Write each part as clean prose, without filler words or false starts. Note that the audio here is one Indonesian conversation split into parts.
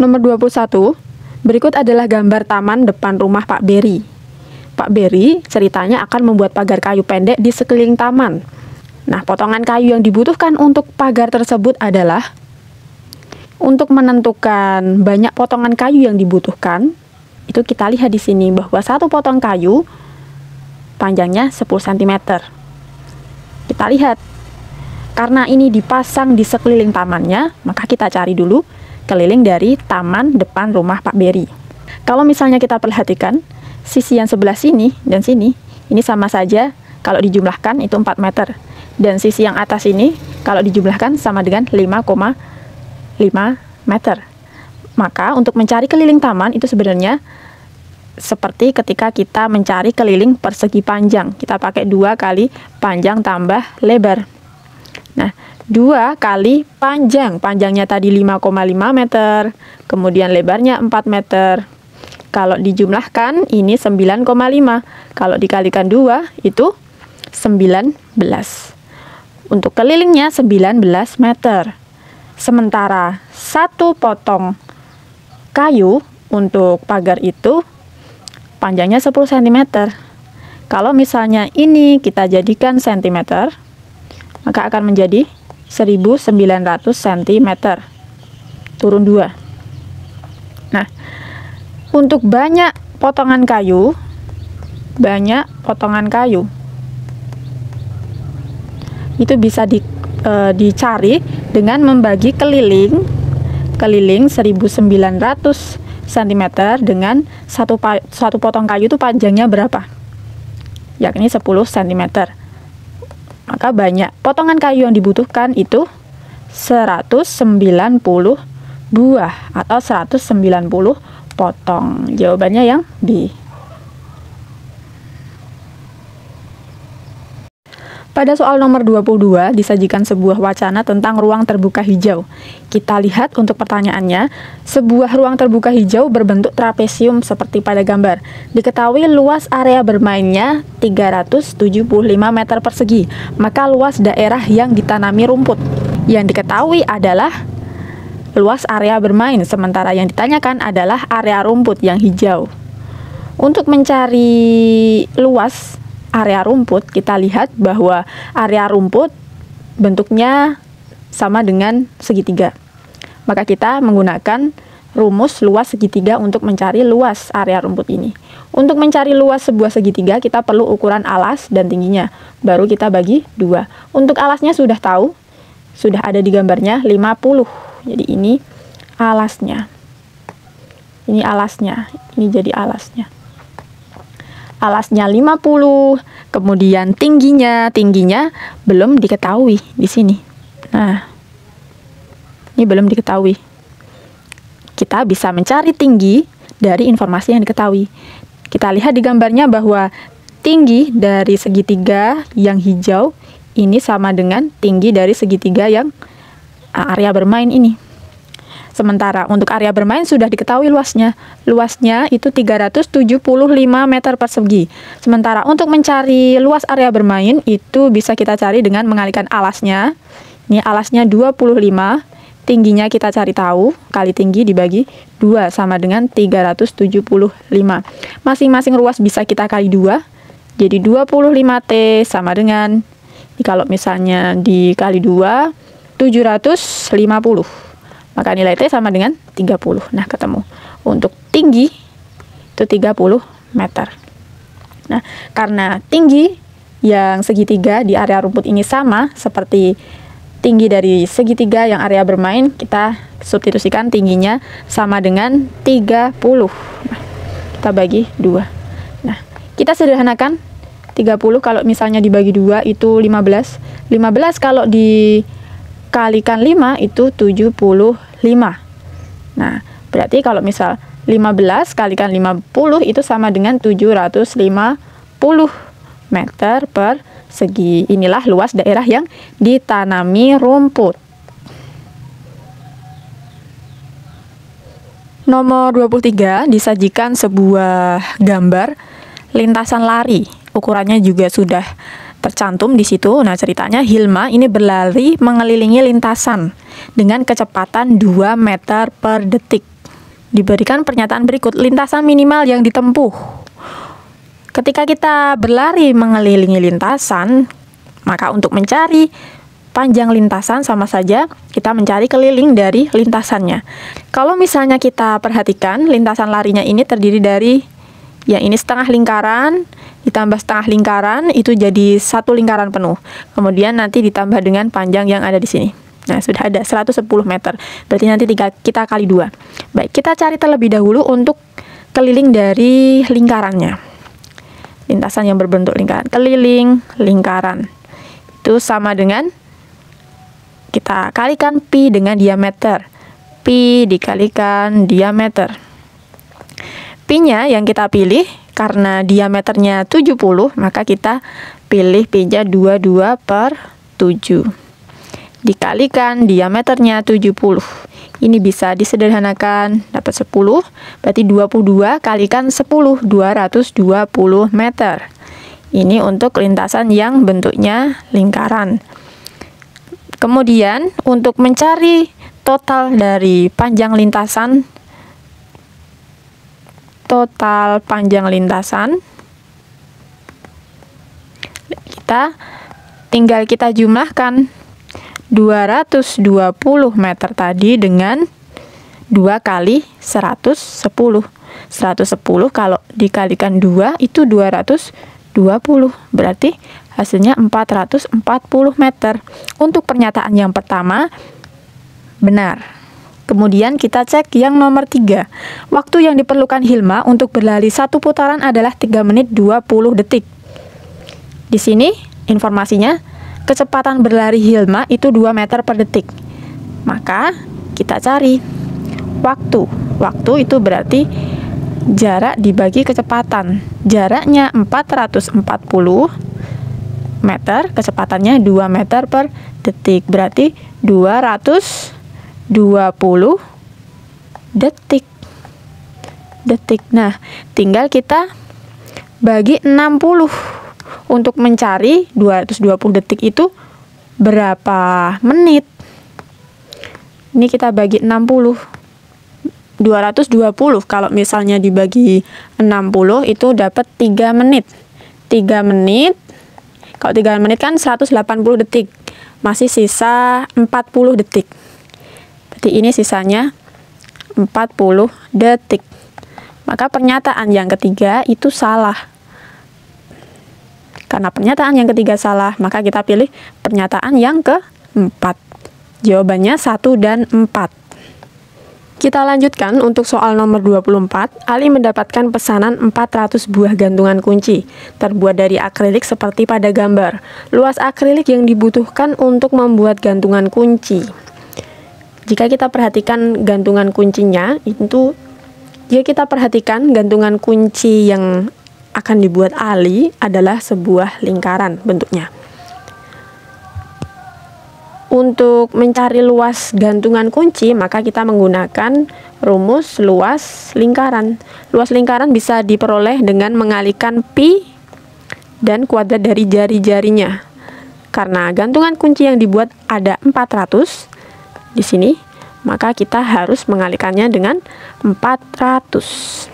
Nomor 21, berikut adalah gambar taman depan rumah Pak Berry. Pak Berry ceritanya akan membuat pagar kayu pendek di sekeliling taman. Nah, potongan kayu yang dibutuhkan untuk pagar tersebut adalah, untuk menentukan banyak potongan kayu yang dibutuhkan, itu kita lihat di sini bahwa satu potong kayu panjangnya 10 cm. Kita lihat, karena ini dipasang di sekeliling tamannya, maka kita cari dulu keliling dari taman depan rumah Pak Berry. Kalau misalnya kita perhatikan, sisi yang sebelah sini dan sini, ini sama saja kalau dijumlahkan itu 4 meter. Dan sisi yang atas ini, kalau dijumlahkan sama dengan 5,5 meter. Maka untuk mencari keliling taman itu sebenarnya seperti ketika kita mencari keliling persegi panjang. Kita pakai 2 kali panjang tambah lebar. Nah, 2 kali panjang. Panjangnya tadi 5,5 meter, kemudian lebarnya 4 meter. Kalau dijumlahkan ini 9,5. Kalau dikalikan 2 itu 19. Untuk kelilingnya 19 meter. Sementara satu potong kayu untuk pagar itu panjangnya 10 cm. Kalau misalnya ini kita jadikan cm, maka akan menjadi 1900 cm. Turun 2. Nah, untuk banyak potongan kayu, itu bisa dicari dengan membagi keliling 1900 cm dengan satu potong kayu itu panjangnya berapa? Yakni 10 cm. Maka banyak potongan kayu yang dibutuhkan itu 190 buah atau 190 potong. Jawabannya yang B. Pada soal nomor 22 disajikan sebuah wacana tentang ruang terbuka hijau. Kita lihat untuk pertanyaannya, sebuah ruang terbuka hijau berbentuk trapesium seperti pada gambar. Diketahui luas area bermainnya 375 meter persegi, maka luas daerah yang ditanami rumput. Yang diketahui adalah luas area bermain, sementara yang ditanyakan adalah area rumput yang hijau. Untuk mencari luas area rumput, kita lihat bahwa area rumput bentuknya sama dengan segitiga. Maka kita menggunakan rumus luas segitiga untuk mencari luas area rumput ini. Untuk mencari luas sebuah segitiga, kita perlu ukuran alas dan tingginya. Baru kita bagi 2. Untuk alasnya sudah tahu, sudah ada di gambarnya 50. Jadi ini alasnya. Ini alasnya. Ini jadi alasnya. Alasnya 50, kemudian tingginya belum diketahui di sini. Nah, ini belum diketahui. Kita bisa mencari tinggi dari informasi yang diketahui. Kita lihat di gambarnya bahwa tinggi dari segitiga yang hijau ini sama dengan tinggi dari segitiga yang area bermain ini. Sementara untuk area bermain sudah diketahui luasnya. Luasnya itu 375 meter persegi. Sementara untuk mencari luas area bermain itu bisa kita cari dengan mengalihkan alasnya. Ini alasnya 25, tingginya kita cari tahu, kali tinggi dibagi 2 sama dengan 375. Masing-masing ruas bisa kita kali 2. Jadi 25T sama dengan, kalau misalnya dikali 2, 750. Maka nilai T sama dengan 30. Nah, ketemu. Untuk tinggi itu 30 meter. Nah, karena tinggi yang segitiga di area rumput ini sama seperti tinggi dari segitiga yang area bermain, kita substitusikan tingginya sama dengan 30. Nah, kita bagi 2. Nah, kita sederhanakan 30 kalau misalnya dibagi 2 itu 15. 15 kalau dikalikan 5 itu 75. Nah, berarti kalau misal 15 kalikan 50 itu sama dengan 750 meter persegi. Inilah luas daerah yang ditanami rumput. Nomor 23 disajikan sebuah gambar lintasan lari. Ukurannya juga sudah tercantum di situ. Nah, ceritanya Hilma ini berlari mengelilingi lintasan dengan kecepatan 2 meter per detik. diberikan pernyataan berikut, lintasan minimal yang ditempuh. Ketika kita berlari mengelilingi lintasan, maka untuk mencari panjang lintasan sama saja kita mencari keliling dari lintasannya. Kalau misalnya kita perhatikan, lintasan larinya ini terdiri dari, ya ini setengah lingkaran, ditambah setengah lingkaran, itu jadi satu lingkaran penuh. Kemudian nanti ditambah dengan panjang yang ada di sini. Nah, sudah ada 110 meter. Berarti nanti kita kali 2. Baik, kita cari terlebih dahulu untuk keliling dari lingkarannya. Lintasan yang berbentuk lingkaran. Keliling lingkaran. Itu sama dengan, kita kalikan pi dengan diameter. Pi dikalikan diameter. Pi-nya yang kita pilih, karena diameternya 70, maka kita pilih pi-nya 22 per 7. Dikalikan diameternya 70. Ini bisa disederhanakan, dapat 10, berarti 22 kalikan 10, 220 meter. Ini untuk lintasan yang bentuknya lingkaran. Kemudian, untuk mencari total dari panjang lintasan, kita tinggal jumlahkan 220 meter tadi dengan 2 kali 110. 110 kalau dikalikan 2 itu 220, berarti hasilnya 440 meter. Untuk pernyataan yang pertama benar. Kemudian kita cek yang nomor 3. Waktu yang diperlukan Hilma untuk berlari 1 putaran adalah 3 menit 20 detik. Di sini informasinya, kecepatan berlari Hilma itu 2 meter per detik. Maka kita cari waktu. Waktu itu berarti jarak dibagi kecepatan. Jaraknya 440 meter, kecepatannya 2 meter per detik. Berarti 220 detik. Nah, tinggal kita bagi 60 untuk mencari 220 detik itu berapa menit. Ini kita bagi 60. 220 kalau misalnya dibagi 60 itu dapat 3 menit. 3 menit. Kalau 3 menit kan 180 detik. Masih sisa 40 detik. Berarti ini sisanya 40 detik. Maka pernyataan yang ketiga itu salah. Karena pernyataan yang ketiga salah, maka kita pilih pernyataan yang keempat. Jawabannya 1 dan 4. Kita lanjutkan untuk soal nomor 24. Ali mendapatkan pesanan 400 buah gantungan kunci, terbuat dari akrilik seperti pada gambar. Luas akrilik yang dibutuhkan untuk membuat gantungan kunci. Jika kita perhatikan gantungan kuncinya, itu jika kita perhatikan gantungan kunci yang akan dibuat Ali adalah sebuah lingkaran bentuknya. Untuk mencari luas gantungan kunci, maka kita menggunakan rumus luas lingkaran. Luas lingkaran bisa diperoleh dengan mengalihkan pi dan kuadrat dari jari-jarinya. Karena gantungan kunci yang dibuat ada 400 di sini, maka kita harus mengalihkannya dengan 400.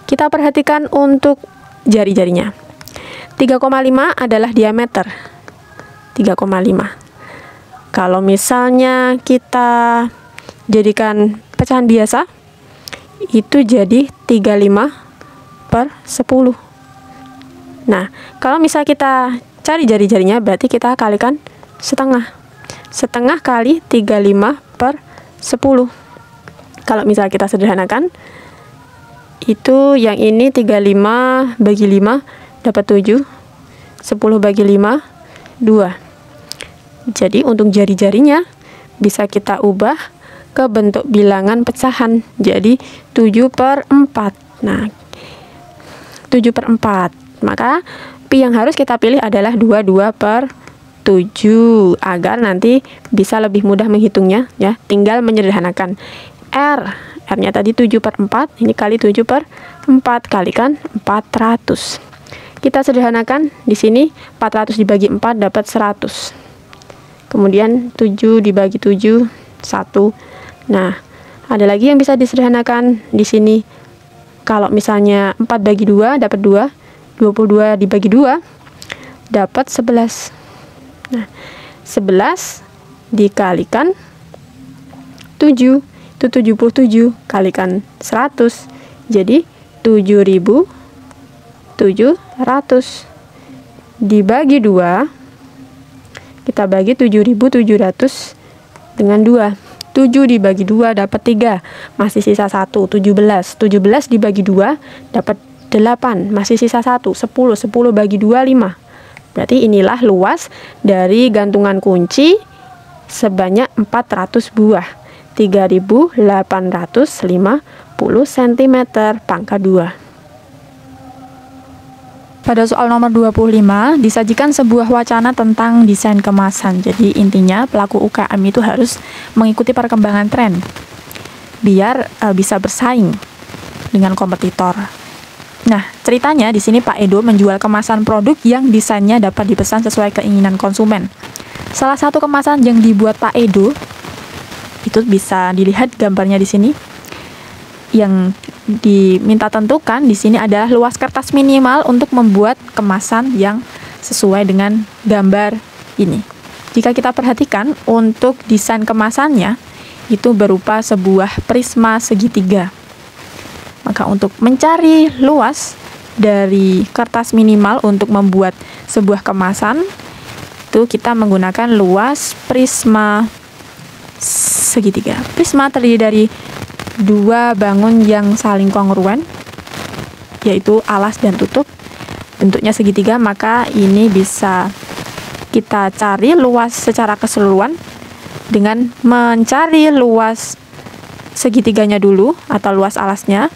Kita perhatikan untuk jari-jarinya. 3,5 adalah diameter. 3,5. Kalau misalnya kita jadikan pecahan biasa, itu jadi 35 per 10. Nah, kalau misal kita cari jari-jarinya, berarti kita kalikan setengah. Setengah kali 35 per 10. Kalau misal kita sederhanakan, itu yang ini 35 bagi 5 dapat 7. 10 bagi 5, 2. Jadi untuk jari-jarinya bisa kita ubah ke bentuk bilangan pecahan. Jadi 7 per 4. Nah, 7 per 4. Maka pi yang harus kita pilih adalah 22 per 7. Agar nanti bisa lebih mudah menghitungnya, ya. Tinggal menyederhanakan. R-nya tadi 7 per 4. Ini kali 7 per 4. Kalikan 400. Kita sederhanakan. Di sini 400 dibagi 4 dapat 100. Kemudian 7 dibagi 7, 1. Nah, Ada lagi yang bisa disederhanakan di sini. Kalau misalnya 4 bagi 2 dapat 2, 22 dibagi 2 dapat 11. Nah, 11 dikalikan 7, itu 77, kalikan 100, jadi 7.700. Dibagi 2, kita bagi 7.700 dengan 2. 7 dibagi 2 dapat 3, masih sisa 1, 17. 17 dibagi 2 dapat 8, masih sisa 1, 10. 10 bagi 2, 5. Berarti inilah luas dari gantungan kunci sebanyak 400 buah. 3.850 cm pangkat 2. Pada soal nomor 25, disajikan sebuah wacana tentang desain kemasan. Jadi intinya pelaku UKM itu harus mengikuti perkembangan tren biar bisa bersaing dengan kompetitor. Nah, ceritanya di sini Pak Edo menjual kemasan produk yang desainnya dapat dipesan sesuai keinginan konsumen. Salah satu kemasan yang dibuat Pak Edo itu bisa dilihat gambarnya di sini. Yang diminta tentukan di sini adalah luas kertas minimal untuk membuat kemasan yang sesuai dengan gambar ini. Jika kita perhatikan untuk desain kemasannya itu berupa sebuah prisma segitiga. Maka untuk mencari luas dari kertas minimal untuk membuat sebuah kemasan itu kita menggunakan luas prisma segitiga. Prisma terdiri dari dua bangun yang saling kongruen, yaitu alas dan tutup. Bentuknya segitiga, maka ini bisa kita cari luas secara keseluruhan dengan mencari luas segitiganya dulu atau luas alasnya,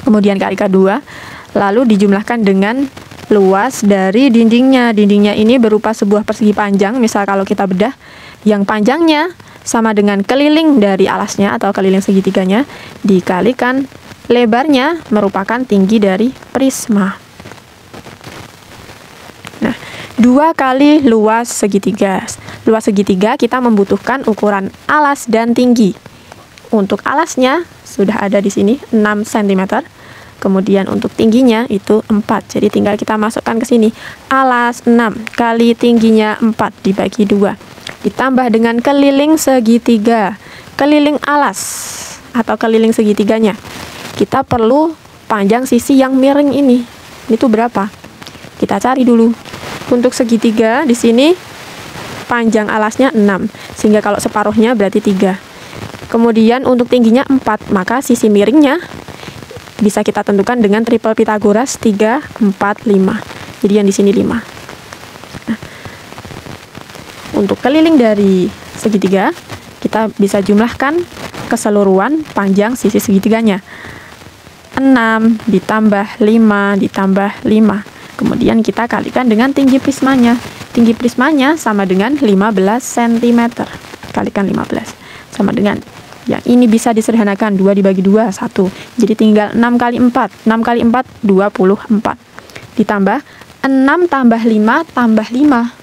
kemudian kalikan 2, lalu dijumlahkan dengan luas dari dindingnya. Dindingnya ini berupa sebuah persegi panjang. Misal kalau kita bedah, yang panjangnya sama dengan keliling dari alasnya atau keliling segitiganya dikalikan lebarnya merupakan tinggi dari prisma. Nah, 2 kali luas segitiga. Luas segitiga kita membutuhkan ukuran alas dan tinggi. Untuk alasnya sudah ada di sini 6 cm. Kemudian untuk tingginya itu 4. Jadi tinggal kita masukkan ke sini. Alas 6 kali tingginya 4 dibagi 2. Ditambah dengan keliling segitiga, keliling alas atau keliling segitiganya. Kita perlu panjang sisi yang miring ini. Itu berapa? Kita cari dulu. Untuk segitiga di sini panjang alasnya 6, sehingga kalau separuhnya berarti 3. Kemudian untuk tingginya 4, maka sisi miringnya bisa kita tentukan dengan triple Pythagoras 3, 4, 5. Jadi yang di sini 5. Untuk keliling dari segitiga, kita bisa jumlahkan keseluruhan panjang sisi segitiganya. 6 ditambah 5 ditambah 5. Kemudian kita kalikan dengan tinggi prismanya. Tinggi prismanya sama dengan 15 cm. Kalikan 15. Sama dengan, yang ini bisa disederhanakan, 2 dibagi 2, 1. Jadi tinggal 6 kali 4. 6 kali 4, 24. Ditambah 6 tambah 5 tambah 5.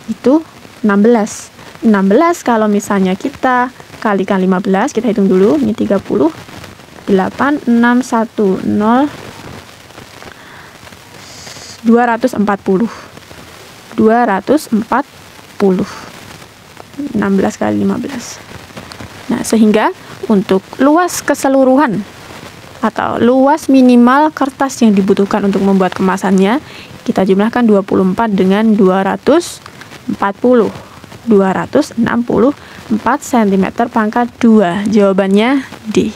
Itu 16. 16 kalau misalnya kita kalikan 15, kita hitung dulu, ini 30, 8, 6, 1, 0, 240. 240. 16 kali 15. Nah, sehingga untuk luas keseluruhan atau luas minimal kertas yang dibutuhkan untuk membuat kemasannya, kita jumlahkan 24 dengan 240. 264 cm pangkat 2. Jawabannya D.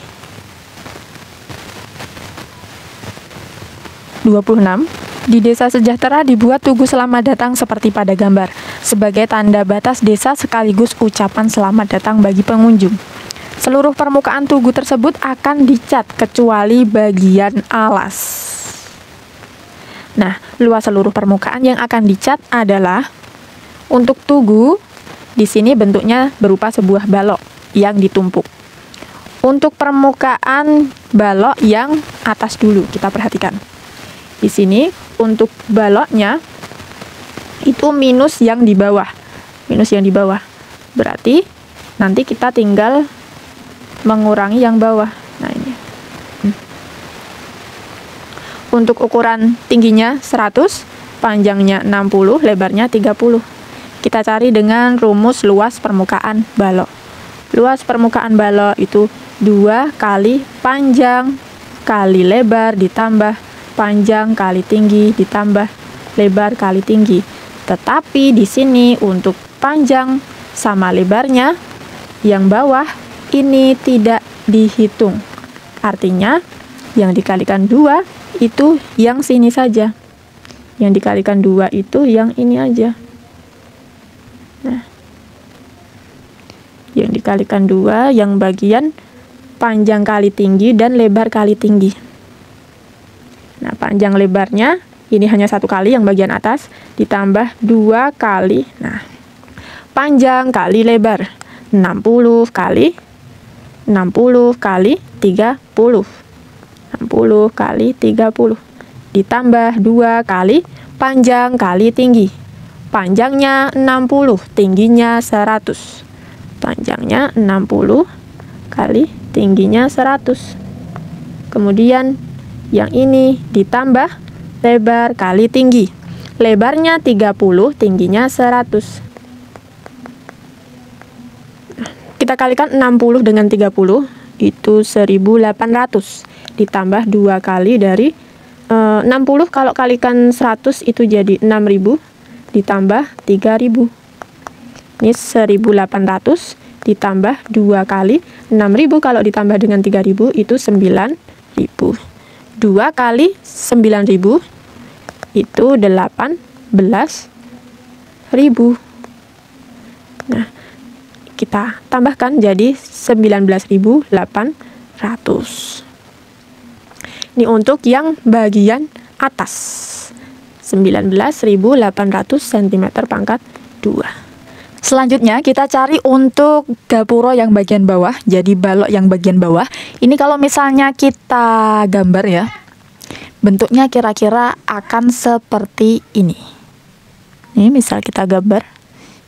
26. Di Desa Sejahtera dibuat Tugu Selamat Datang seperti pada gambar, sebagai tanda batas desa sekaligus ucapan selamat datang bagi pengunjung. Seluruh permukaan tugu tersebut akan dicat kecuali bagian alas. Nah, luas seluruh permukaan yang akan dicat adalah untuk tugu, di sini bentuknya berupa sebuah balok yang ditumpuk. Untuk permukaan balok yang atas dulu, kita perhatikan. Di sini untuk baloknya itu minus yang di bawah. Minus yang di bawah. Berarti nanti kita tinggal mengurangi yang bawah. Nah, ini. Untuk ukuran tingginya 100, panjangnya 60, lebarnya 30. Kita cari dengan rumus luas permukaan balok. Luas permukaan balok itu 2 kali panjang kali lebar ditambah panjang kali tinggi ditambah lebar kali tinggi. Tetapi di sini untuk panjang sama lebarnya yang bawah ini tidak dihitung. Artinya yang dikalikan 2 itu yang sini saja. Yang dikalikan 2 itu yang ini aja. Nah, yang dikalikan 2 yang bagian panjang kali tinggi dan lebar kali tinggi. Nah, panjang lebarnya ini hanya 1 kali yang bagian atas ditambah 2 kali. Nah, panjang kali lebar 60 kali 30 kali 30 ditambah 2 kali panjang kali tinggi. Panjangnya 60, tingginya 100. Panjangnya 60 kali tingginya 100. Kemudian yang ini ditambah lebar kali tinggi. Lebarnya 30, tingginya 100. Kita kalikan 60 dengan 30 itu 1800 ditambah 2 kali dari 60 kalau kalikan 100 itu jadi 6000 ditambah 3000. Ini 1800 ditambah 2 kali 6000 kalau ditambah dengan 3000 itu 9000. 2 kali 9000 itu 18.000. Nah, kita tambahkan jadi 19.800. Ini untuk yang bagian atas. 19.800 cm pangkat 2. Selanjutnya kita cari untuk gapuro yang bagian bawah, jadi balok yang bagian bawah. Ini kalau misalnya kita gambar ya, bentuknya kira-kira akan seperti ini. Ini misal kita gambar,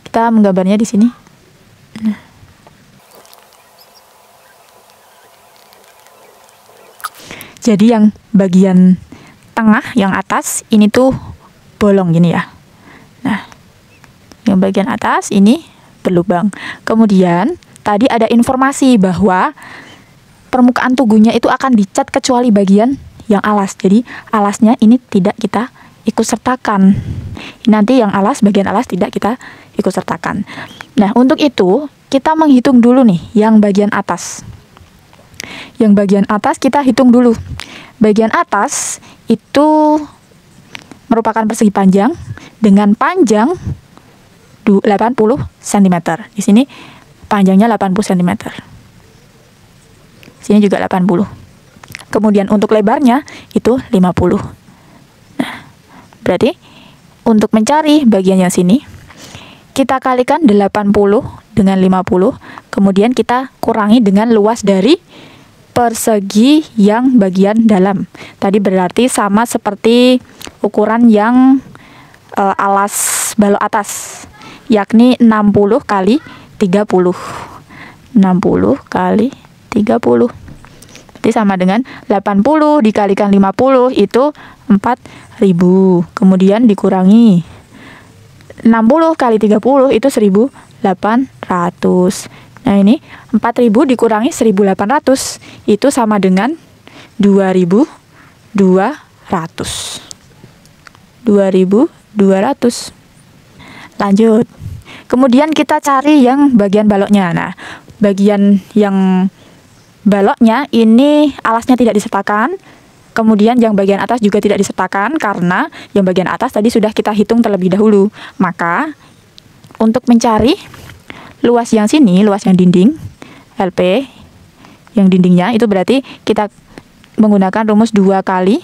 kita menggambarnya di sini. Nah. Jadi yang bagian tengah, yang atas, ini tuh bolong gini ya. Nah, yang bagian atas ini berlubang. Kemudian, tadi ada informasi bahwa permukaan tubuhnya itu akan dicat kecuali bagian yang alas. Jadi, alasnya ini tidak kita ikut sertakan. Nanti yang alas, bagian alas tidak kita ikut sertakan. Nah, untuk itu, kita menghitung dulu nih yang bagian atas. Yang bagian atas kita hitung dulu. Bagian atas itu merupakan persegi panjang dengan panjang 80 cm. Di sini panjangnya 80 cm. Sini juga 80. Kemudian untuk lebarnya itu 50. Nah, berarti untuk mencari bagian yang sini kita kalikan 80 dengan 50, kemudian kita kurangi dengan luas dari persegi yang bagian dalam. Tadi berarti sama seperti ukuran yang alas balok atas, yakni 60 kali 30. 60 kali 30. Berarti sama dengan 80 dikalikan 50 itu 4000. Kemudian dikurangi 60 kali 30 itu 1800. Nah, ini 4000 dikurangi 1800 itu sama dengan 2200. 2200. Lanjut. Kemudian kita cari yang bagian baloknya. Nah, bagian yang baloknya ini alasnya tidak disertakan. Kemudian yang bagian atas juga tidak disertakan karena yang bagian atas tadi sudah kita hitung terlebih dahulu. Maka untuk mencari luas yang sini, luas yang dinding LP, yang dindingnya itu berarti kita menggunakan rumus 2 kali.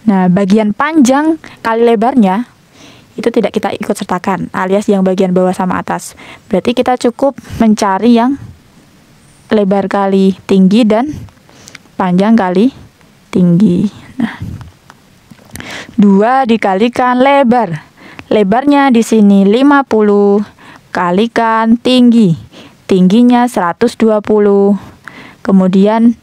Nah, bagian panjang kali lebarnya itu tidak kita ikut sertakan, alias yang bagian bawah sama atas. Berarti kita cukup mencari yang lebar kali tinggi dan panjang kali tinggi. Nah, 2 dikalikan lebar. Lebarnya di sini 50 kalikan tinggi. Tingginya 120 Kemudian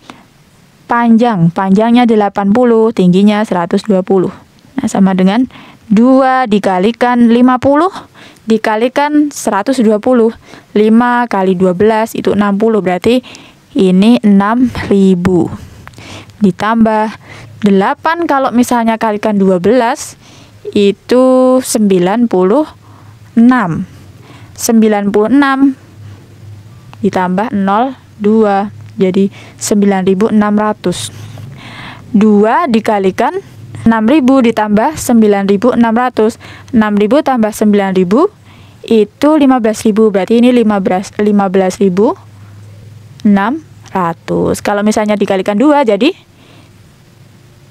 panjangnya 80, tingginya 120. Nah, sama dengan 2 dikalikan 50 dikalikan 120. 5 kali 12 itu 60, berarti ini 6.000. Ditambah 8 kalau misalnya kalikan 12 itu 96. 96 ditambah 02 jadi 9.600. 2 dikalikan 6.000 ditambah 9.600. 6.000 tambah 9.000 itu 15.000, berarti ini 15.600. Kalau misalnya dikalikan 2 jadi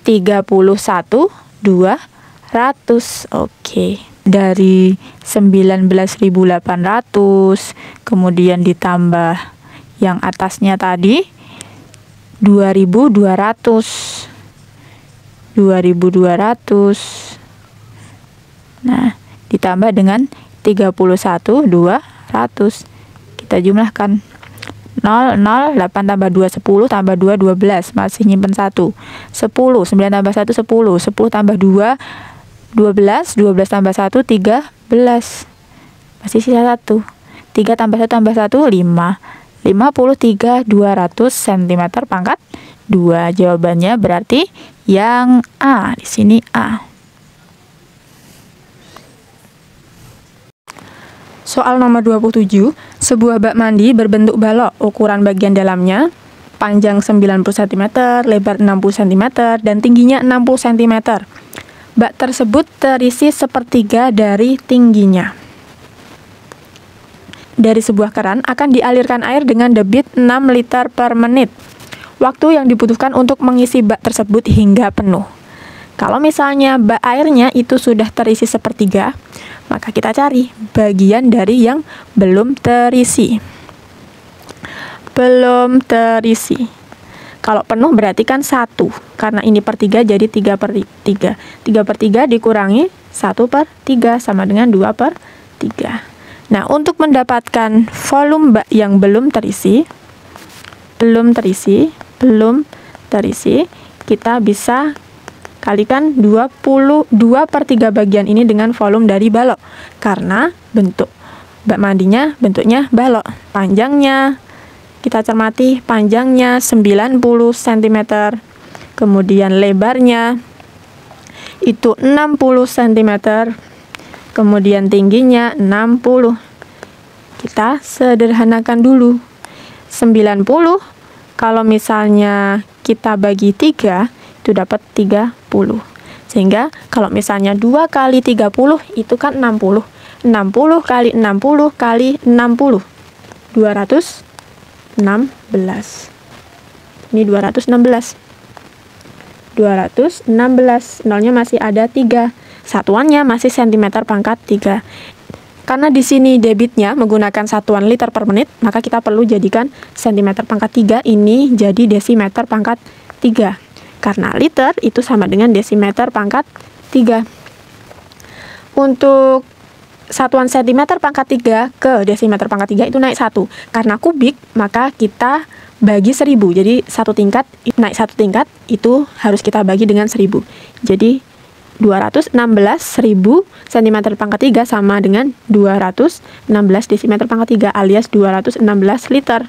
31.200. Oke. Dari 19.800 kemudian ditambah yang atasnya tadi 2.200. Nah, ditambah dengan 31.200. Kita jumlahkan. 0, 0, 8 tambah 2, 10, tambah 2, 12. Masih nyimpen 1. 10, 9 tambah 1, 10. 10 tambah 2, 12. 12 tambah 1, 13. Masih sisa 1. 3 tambah 1 tambah 1, 5. 53.200 cm pangkat 2. Jawabannya berarti yang A. Di sini A. Soal nomor 27, sebuah bak mandi berbentuk balok, ukuran bagian dalamnya panjang 90 cm, lebar 60 cm, dan tingginya 60 cm. Bak tersebut terisi sepertiga dari tingginya. Dari sebuah keran akan dialirkan air dengan debit 6 liter per menit. Waktu yang dibutuhkan untuk mengisi bak tersebut hingga penuh. Kalau misalnya bak airnya itu sudah terisi sepertiga, maka kita cari bagian dari yang belum terisi. Belum terisi. Kalau penuh berarti kan 1. Karena ini per 3 jadi 3 per 3. 3 per 3 dikurangi 1 per 3 sama dengan 2 per 3. Nah, untuk mendapatkan volume bak yang belum terisi, kita bisa kalikan 22 per 3 bagian ini dengan volume dari balok. Karena bentuk bak mandinya bentuknya balok. Panjangnya, kita cermati panjangnya 90 cm. Kemudian lebarnya itu 60 cm. Kemudian tingginya 60. Kita sederhanakan dulu. 90 kalau misalnya kita bagi 3 itu dapat 30. Sehingga kalau misalnya 2 kali 30 itu kan 60. 60 kali 60 kali 60. 216. Ini 216. 216. Nolnya masih ada 3. Satuannya masih cm pangkat 3. Karena di sini debitnya menggunakan satuan liter per menit, maka kita perlu jadikan cm pangkat 3 ini jadi desimeter pangkat 3. Karena liter itu sama dengan desimeter pangkat 3. Untuk satuan cm pangkat 3 ke desimeter pangkat 3 itu naik 1. Karena kubik, maka kita bagi 1000. Jadi satu tingkat naik 1 tingkat itu harus kita bagi dengan 1000. Jadi 216.000 cm pangkat 3 sama dengan 216 desimeter pangkat 3 alias 216 liter.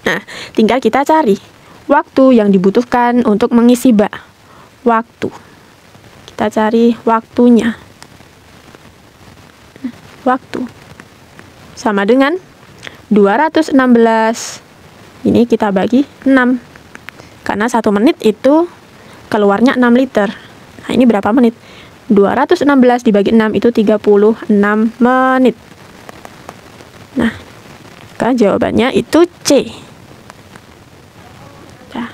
Nah, tinggal kita cari waktu yang dibutuhkan untuk mengisi bak. Waktu. Kita cari waktunya. Waktu. Sama dengan 216. Ini kita bagi 6. Karena 1 menit itu keluarnya 6 liter. Nah, ini berapa menit? 216 dibagi 6 itu 36 menit. Nah, maka jawabannya itu C. Nah,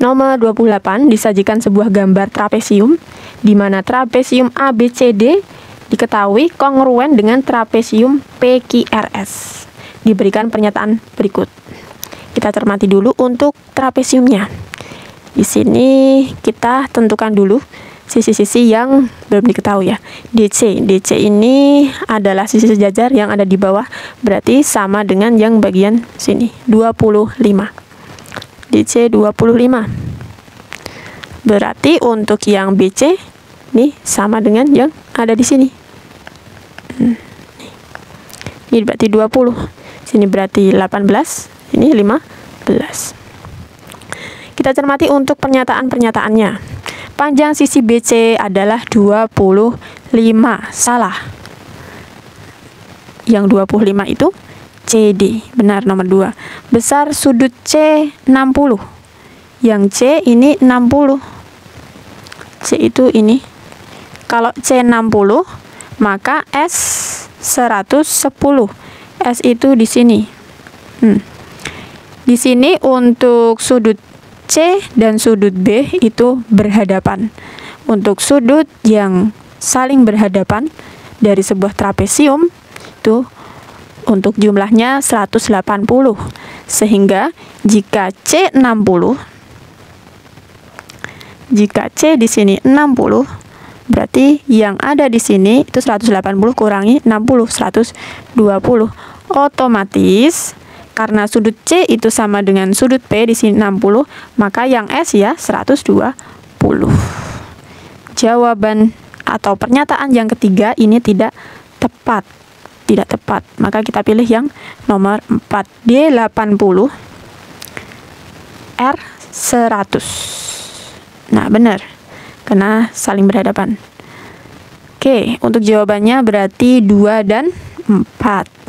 nomor 28 disajikan sebuah gambar trapesium di mana trapesium ABCD diketahui kongruen dengan trapesium PQRS. Diberikan pernyataan berikut. Kita cermati dulu untuk trapesiumnya. Di sini kita tentukan dulu sisi-sisi yang belum diketahui ya. DC ini adalah sisi sejajar yang ada di bawah, berarti sama dengan yang bagian sini, 25. DC 25. Berarti untuk yang BC ini sama dengan yang ada di sini. Ini berarti 20. Sini berarti 18, ini 15. Kita cermati untuk pernyataan-pernyataannya. Panjang sisi BC adalah 25. Salah. Yang 25 itu CD. Benar, nomor 2. Besar sudut C 60. Yang C ini 60. C itu ini. Kalau C 60, maka S 110. S itu di sini. Di sini untuk sudut C dan sudut B itu berhadapan. Untuk sudut yang saling berhadapan dari sebuah trapesium itu untuk jumlahnya 180. Sehingga jika C 60, jika C di sini 60, berarti yang ada di sini itu 180 kurangi 60, 120. Otomatis karena sudut C itu sama dengan sudut P di sini 60, maka yang S ya 120. Jawaban atau pernyataan yang ketiga ini tidak tepat. Tidak tepat. Maka kita pilih yang nomor 4. D 80, R 100. Nah, benar. Karena saling berhadapan. Oke, untuk jawabannya berarti 2 dan 4.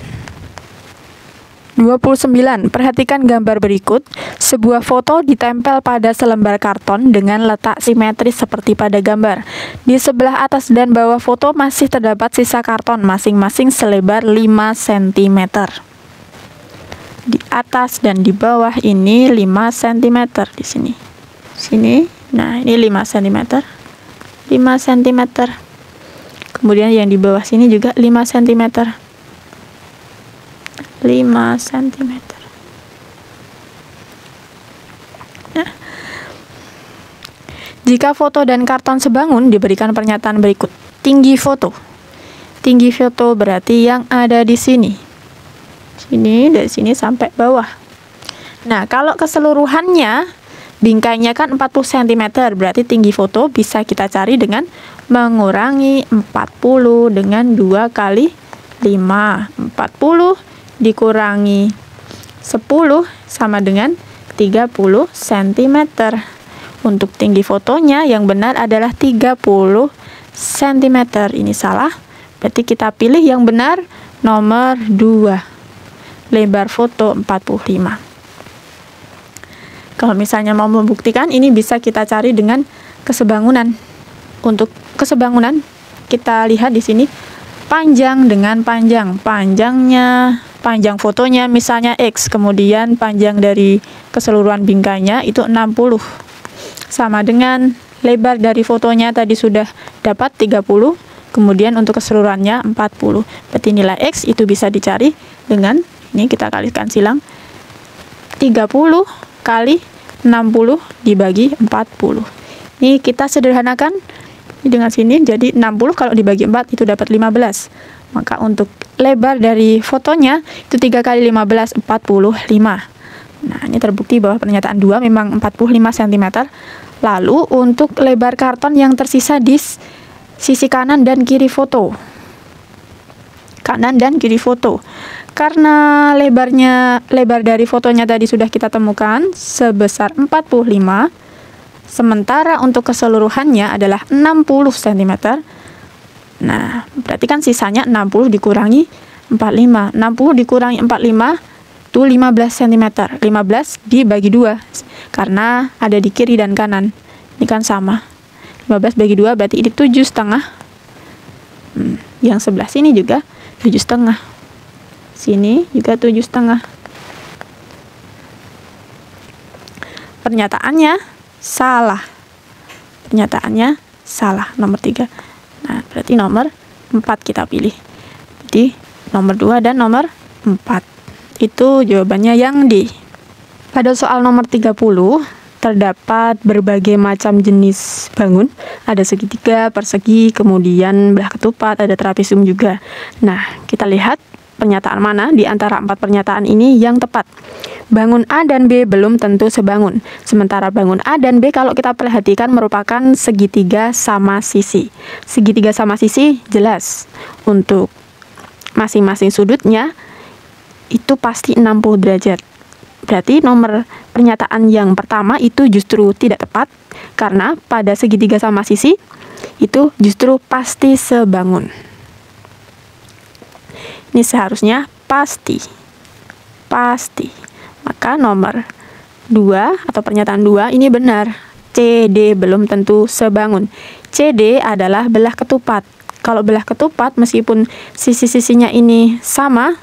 29. Perhatikan gambar berikut. Sebuah foto ditempel pada selembar karton dengan letak simetris seperti pada gambar. Di sebelah atas dan bawah foto masih terdapat sisa karton masing-masing selebar 5 cm. Di atas dan di bawah ini 5 cm di sini. Sini. Nah, ini 5 cm. 5 cm. Kemudian yang di bawah sini juga 5 cm. 5 cm. Nah, jika foto dan karton sebangun, diberikan pernyataan berikut. Tinggi foto. Tinggi foto berarti yang ada di sini. Sini, dari sini sampai bawah. Nah, kalau keseluruhannya, bingkainya kan 40 cm, berarti tinggi foto bisa kita cari dengan mengurangi 40 dengan 2 kali 5. 40 dikurangi 10 sama dengan 30 cm. Untuk tinggi fotonya yang benar adalah 30 cm. Ini salah. Berarti kita pilih yang benar nomor 2. Lebar foto 45. Kalau misalnya mau membuktikan, ini bisa kita cari dengan kesebangunan. Untuk kesebangunan kita lihat di sini panjang dengan panjang. Panjang fotonya misalnya X, kemudian panjang dari keseluruhan bingkainya itu 60. Sama dengan lebar dari fotonya tadi sudah dapat 30, kemudian untuk keseluruhannya 40. Berarti nilai X itu bisa dicari dengan, ini kita kalikan silang, 30 kali 60 dibagi 40. Ini kita sederhanakan dengan sini, jadi 60 kalau dibagi 4 itu dapat 15. Maka untuk lebar dari fotonya itu 3 kali 15, 45. Nah, ini terbukti bahwa pernyataan 2 memang 45 cm. Lalu untuk lebar karton yang tersisa di sisi kanan dan kiri foto. Kanan dan kiri foto. Karena lebar dari fotonya tadi sudah kita temukan sebesar 45. Sementara untuk keseluruhannya adalah 60 cm. Nah, berarti kan sisanya 60 dikurangi 45. 60 dikurangi 45 itu 15 cm. 15 dibagi 2 karena ada di kiri dan kanan. Ini kan sama. 15 bagi 2 berarti ini 7,5. Yang sebelah sini juga 7,5. Sini juga 7,5. Pernyataannya salah. Pernyataannya salah, nomor 3. Nah, berarti nomor 4 kita pilih. Jadi, nomor 2 dan nomor 4. Itu jawabannya yang D. Pada soal nomor 30, terdapat berbagai macam jenis bangun. Ada segitiga, persegi, kemudian belah ketupat, ada trapesium juga. Nah, kita lihat pernyataan mana di antara 4 pernyataan ini yang tepat. Bangun A dan B belum tentu sebangun. Sementara bangun A dan B kalau kita perhatikan merupakan segitiga sama sisi. Segitiga sama sisi jelas. Untuk masing-masing sudutnya itu pasti 60 derajat. Berarti nomor pernyataan yang pertama itu justru tidak tepat, karena pada segitiga sama sisi itu justru pasti sebangun. Ini seharusnya pasti. Maka nomor 2 atau pernyataan 2 ini benar. CD belum tentu sebangun. CD adalah belah ketupat. Kalau belah ketupat meskipun sisi-sisinya ini sama,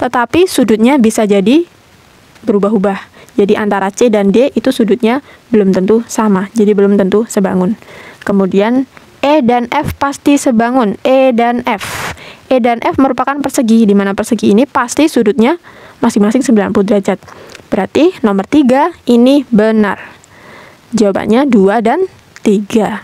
tetapi sudutnya bisa jadi berubah-ubah. Jadi antara C dan D itu sudutnya belum tentu sama. Jadi belum tentu sebangun. Kemudian E dan F pasti sebangun. E dan F merupakan persegi, di mana persegi ini pasti sudutnya masing-masing 90 derajat. Berarti nomor 3 ini benar. Jawabannya 2 dan 3.